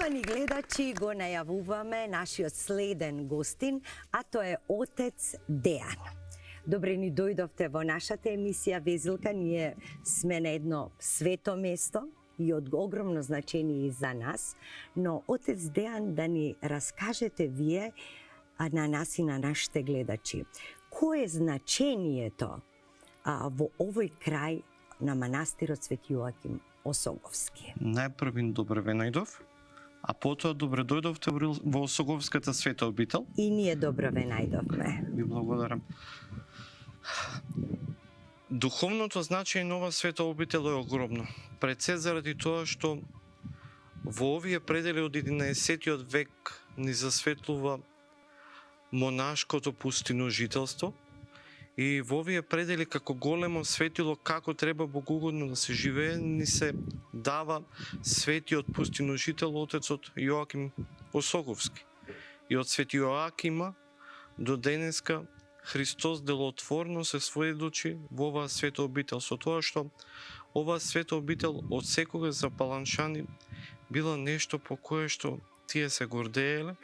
Почитувани гледачи, го најавуваме нашиот следен гостин, а тоа е отец Дејан. Добре ни дојдовте во нашата емисија Везилка. Ние сме на едно свето место и од огромно значение и за нас, но отец Дејан, да ни раскажете вие, на нас и на нашите гледачи, кое е значението во овој крај на манастирот Свети Јоаким Осоговски? Најпрви добре ве најдов, а потоа добре дојдовте во Осоговската света обител. И ние добро ве најдовме. Ви благодарам. Духовното значење на оваа света обител е огромно. Пред се заради тоа што во овие предели од 11 век ни засветлува монашкото пустиножителство и во овие предели како големо светило како треба богоугодно да се живее, ни се дава светиот пустиножител отецот Јоаким Осоговски. И од Свети Јоакима до денеска Христос делотворно се сведочи во оваа света обител, со тоа што оваа света обител од секога за паланчани била нешто по кое што тие се гордееле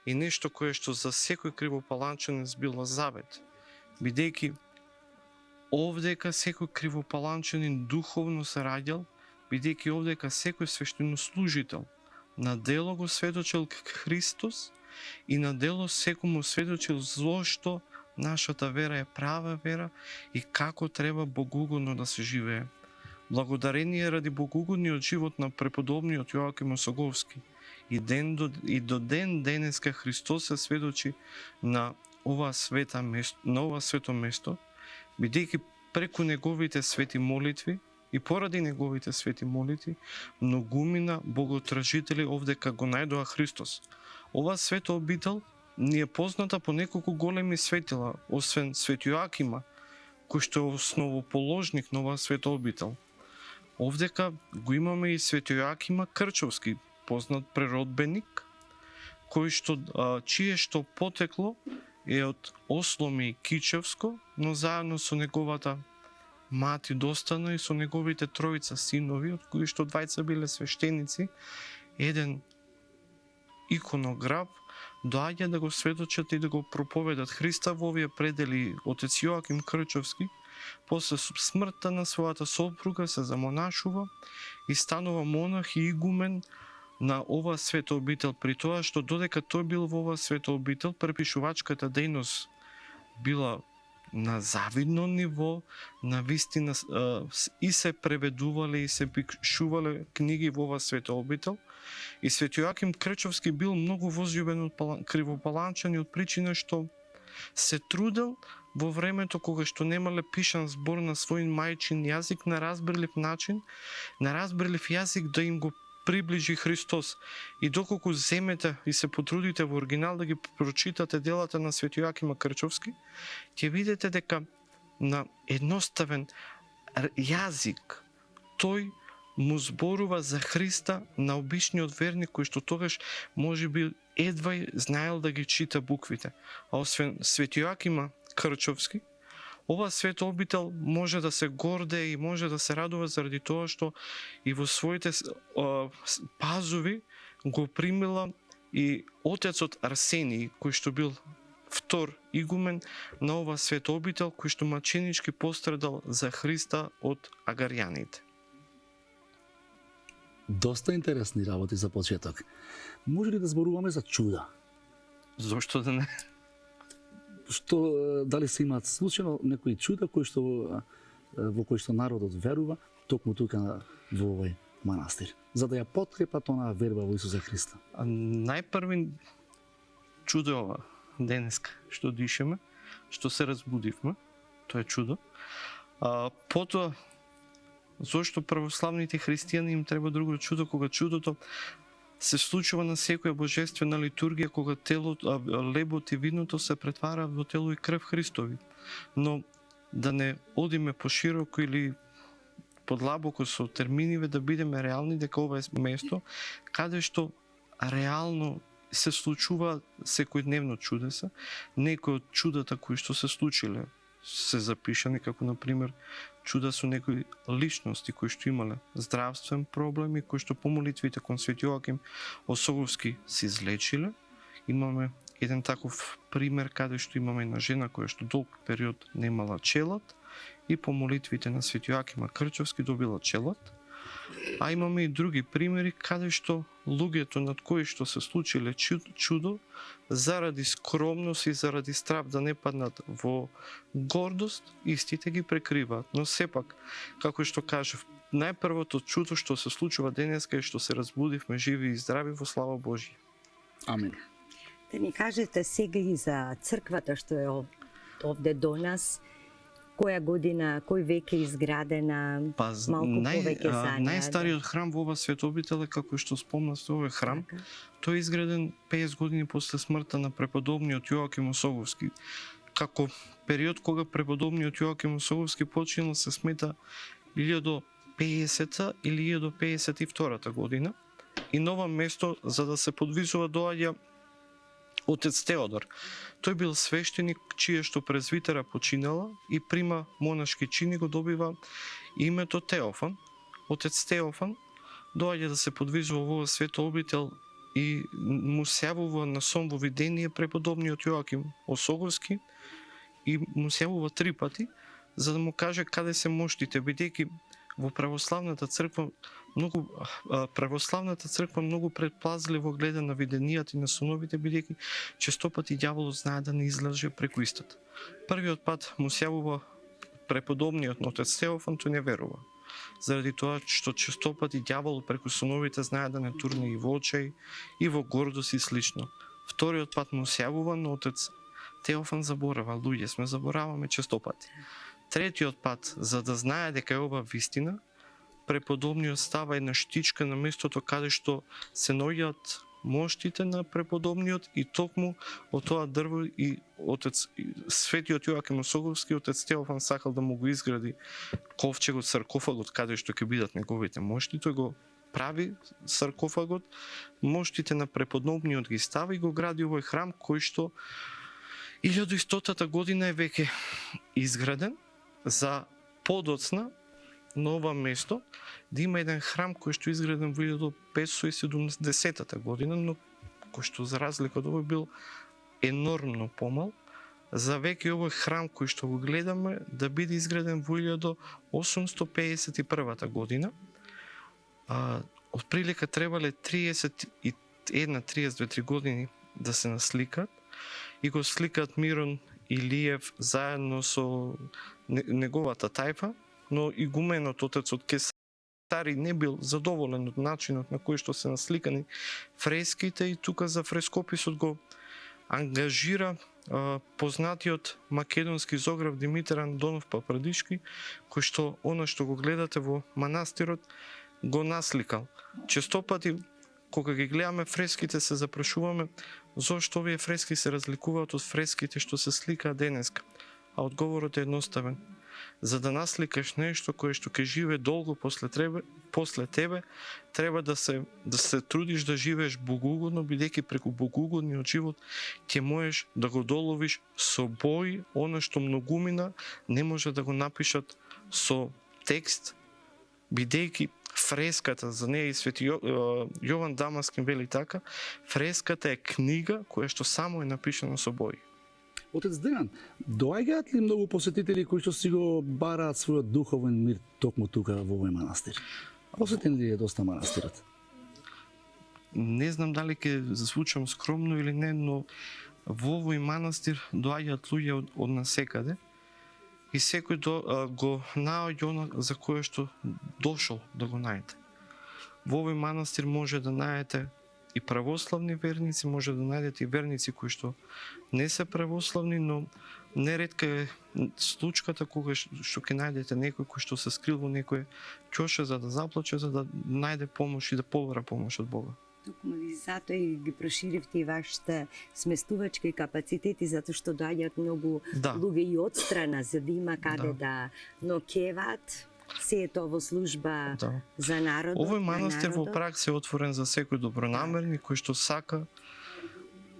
и нешто кое што за секој кривопаланчанец било завет, бидејќи овдека секој кривопаланчанин духовно се раѓал, бидејќи овдека секој свештенослужител на дело го сведочил Христос и на дело секому сведочил зошто нашата вера е права вера и како треба богоугодно да се живее. Благодарение ради богоугодниот живот на преподобниот Јоаким Осоговски и до ден денеска Христос се сведочи на ова свето место, бидејќи преку неговите свети молитви и поради неговите свети молитви многумина боготражители овдека го најдоа Христос. Ова света обител ни е позната по неколку големи светила, освен Свети Јоакима, кој што е основоположник на оваа света обител. Овдека го имаме и Свети Јоакима Крчовски, познат преродбеник, чие што потекло е од Осломе и Кичевско, но заедно со неговата мати достана и со неговите тројца синови, од кои што двајца биле свештеници, еден иконограф, доаѓа да го сведочат и да го проповедат Христа во овие предели. Отец Јоаким Крчовски, после смртта на својата сопруга, се замонашува и станува монах и игумен на оваа света обител, при тоа што додека тој бил во оваа света обител, препишувачката дејност била на завидно ниво, на вистина и се преведувале и се пишувале книги во оваа света обител. И Свети Јоаким Крчовски бил многу возљубен од кривопаланчани од причина што се трудел во времето кога што немале пишан збор на својин мајчин јазик на разбрелив начин, на разбрелив јазик да им го приближи Христос. И доколку земете и се потрудите во оригинал да ги прочитате делата на Свети Јоаким Крчовски, ќе видите дека на едноставен јазик тој му зборува за Христа на обичниот верник кој што тогаш можеби едва знаел да ги чита буквите. А освен Свети Јоакима Крчовски, ова света обител може да се горде и може да се радува заради тоа што и во своите пазови го примила и отецот Арсений, кој што бил втор игумен на ова света обител, кој што маченички пострадал за Христа од агаријаните. Доста интересни работи за почеток. Може ли да зборуваме за чуда? Зошто да не? Дали се имаат случајно некои чуда во кои што народот верува токму тука во овој манастир, за да ја подкрепат онаа верба во Исуса Христа? Најпрви чудо е ова денеска што дишеме, што се разбудивме, тоа е чудо. Потоа зошто православните христијани им треба друго чудо, кога чудото се случува на секоја божествена литургија, кога лебот и виното се претвара во тело и крв Христови. Но да не одиме пошироко или подлабоко со терминиве, да бидеме реални дека ова е место каде што реално се случува секојдневно чудеса. Некои од чудата кои што се случиле се запишани, како например чуда со некои личности кои што имале здравствен проблем и кои што по молитвите кон Свети Јоаким Осоговски се излечиле. Имаме еден таков пример каде што имаме една жена која што долг период немала челат и по молитвите на Свети Јоаким Крчевски добила челат. А имаме и други примери каде што луѓето над кои што се случиле чудо заради скромност и заради страв да не паднат во гордост, истите ги прекриваат. Но сепак, како што кажав, најпрвото чудо што се случува денеска е што се разбудивме живи и здрави во слава Божја. Амин. Да ни кажете сега и за црквата што е овде до нас, која година, кој век е изградена, малку повеќе за неа. Најстариот храм во ова светообител е, како што спомнав, овој храм. Така. Тој е изграден 50 години после смртта на преподобниот Јоаким Осоговски. Како период кога преподобниот Јоаким Осоговски починал се смета 1050 или 1052 година. И на ова место, за да се подвизува, доаѓа отец Теодор. Тој бил свештеник чие што презвитера починала и прима монашки чин и го добива името Теофан. Отец Теофан доаѓа да се подвизува во овој свето обител и му се јавува на сон во видение преподобниот Јоаким Осоговски и му се јавува 3 пати за да му каже каде се моштите, бидејќи во православната црква многу предпазливо гледа на виденијата и на соновите, бидејќи често пати ѓаволот знае да не излаже преку истата. Првиот пат му се јавува преподобниот отец Теофан, тој не верува. Заради тоа што често пати ѓаволот преку соновите знае да не турне и во очај, и во гордост и слично. Вториот пат му се јавува, но отец Теофан заборава, луѓе сме забораваме често пати. Третиот пат, за да знае дека е ова вистина, преподобниот става една штичка на местото каде што се наоѓаат моштите на преподобниот и токму од тоа дрво и отец светиот Јоаким Осоговски, отец Теофан сакал да му го изгради ковчегот, саркофагот каде што ќе бидат неговите мошти. Тој го прави саркофагот, моштите на преподобниот ги става и го гради овој храм кој што 1100 година е веќе изграден за подоцна на ова место да има еден храм кој што е изграден во 1570 година, но кој што за разлика од овој бил енормно помал, за веќе овој храм кој што го гледаме да биде изграден во 1851 година. Отприлика требале 31-32 години да се насликат и го сликат Мирон Илиев заедно со неговата тајфа, но игуменот отец од Кесари не бил задоволен од начинот на кој што се насликани фреските и тука за фрескописот го ангажира познатиот македонски зограф Димитар Андонов Папрадишки, кој што она што го гледате во манастирот го насликал. Често пати кога ги гледаме фреските се запрашуваме зошто овие фрески се разликуваат од фреските што се сликаат денеска. А одговорот е едноставен. За да насликаш нешто кое што ќе живее долго после тебе, треба да се трудиш да живееш богоугодно, бидејќи преку богоугодниот живот ќе можеш да го доловиш со бои она што многумина не може да го напишат со текст, бидејќи фреската, за неја и свети Јован Дамаскин вели така, фреската е книга која што само е напишана со бои. Отец Дејан, доаѓаат ли многу посетители кои што си го бараат својот духовен мир токму тука во овој манастир? Осетен ли е доста манастирот? Не знам дали ќе звучам скромно или не, но во овој манастир доаѓаат луѓе од насекаде и секој го наоѓа она за кое што дошол да го најде. Во овој манастир може да најдете и православни верници, може да најдете и верници кои што не се православни, но неретка е случката кога што ќе најдете некој кој што се скрил во некој ќоше за да заплаче, за да најде помош и да побара помош од Бога. Токму и затоа и ги проширивте и вашите сместувачки капацитети, затоа што доаѓаат многу луѓе и од страна, за да има каде да ноќеваат. Се е тоа во служба за народот. Овој манастир во пракса е отворен за секој добронамерни кој што сака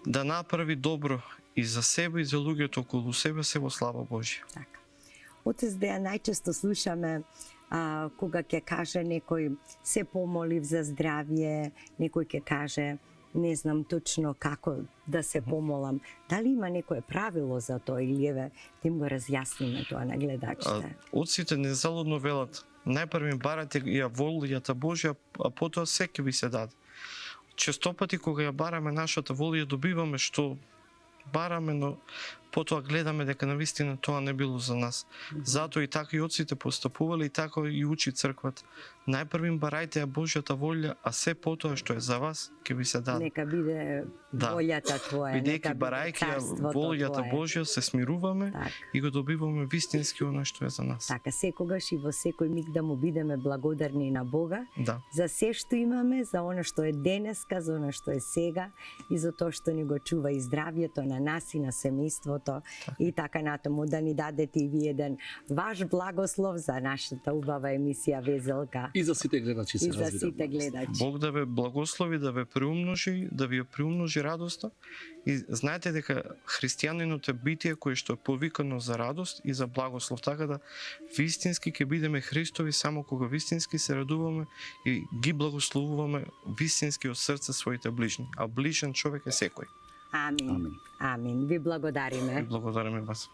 да направи добро и за себе и за луѓето околу себе се во слава Божја. Така. Отец Дејан, најчесто слушаме кога ќе каже некој се помолив за здравје, некој ќе каже не знам точно како да се помолам. Дали има некое правило за тоа или еве да им го разјасниме тоа на гледачите? Отците незалудно велат, најпрви барате ја волјата Божја, а потоа се ќе ви се даде. Честопати кога ја бараме нашата волја, добиваме што бараме, но потоа гледаме дека навистина тоа не било за нас. Затоа и така и отците постапувале и така и учи црквата. Најпрви барајте ја Божјата волја, а се потоа што е за вас ќе ви се даде. Нека биде волјата твоја, бидејќи барајќи ја волјата Божја се смируваме и го добиваме вистински она што е за нас. Така, секогаш и во секој миг да му бидеме благодарни на Бога за се што имаме, за она што е денеска, за она што е сега и за тоа што ни го чува и здравјето на нас и на семејството и така натаму, да ни дадете и ви еден ваш благослов за нашата убава емисија Везелка. И за сите гледачи се разбира. И за сите гледачи. Бог да ве благослови, да ве приумножи, да ви ја приумножи радоста. И знаете дека христијанинот е битие кое што е повикано за радост и за благослов, така да вистински ќе бидеме Христови само кога вистински се радуваме и ги благословуваме вистински од срце своите ближни, а ближен човек е секој. Амин. Амин. Ви благодариме. Ви благодариме вас.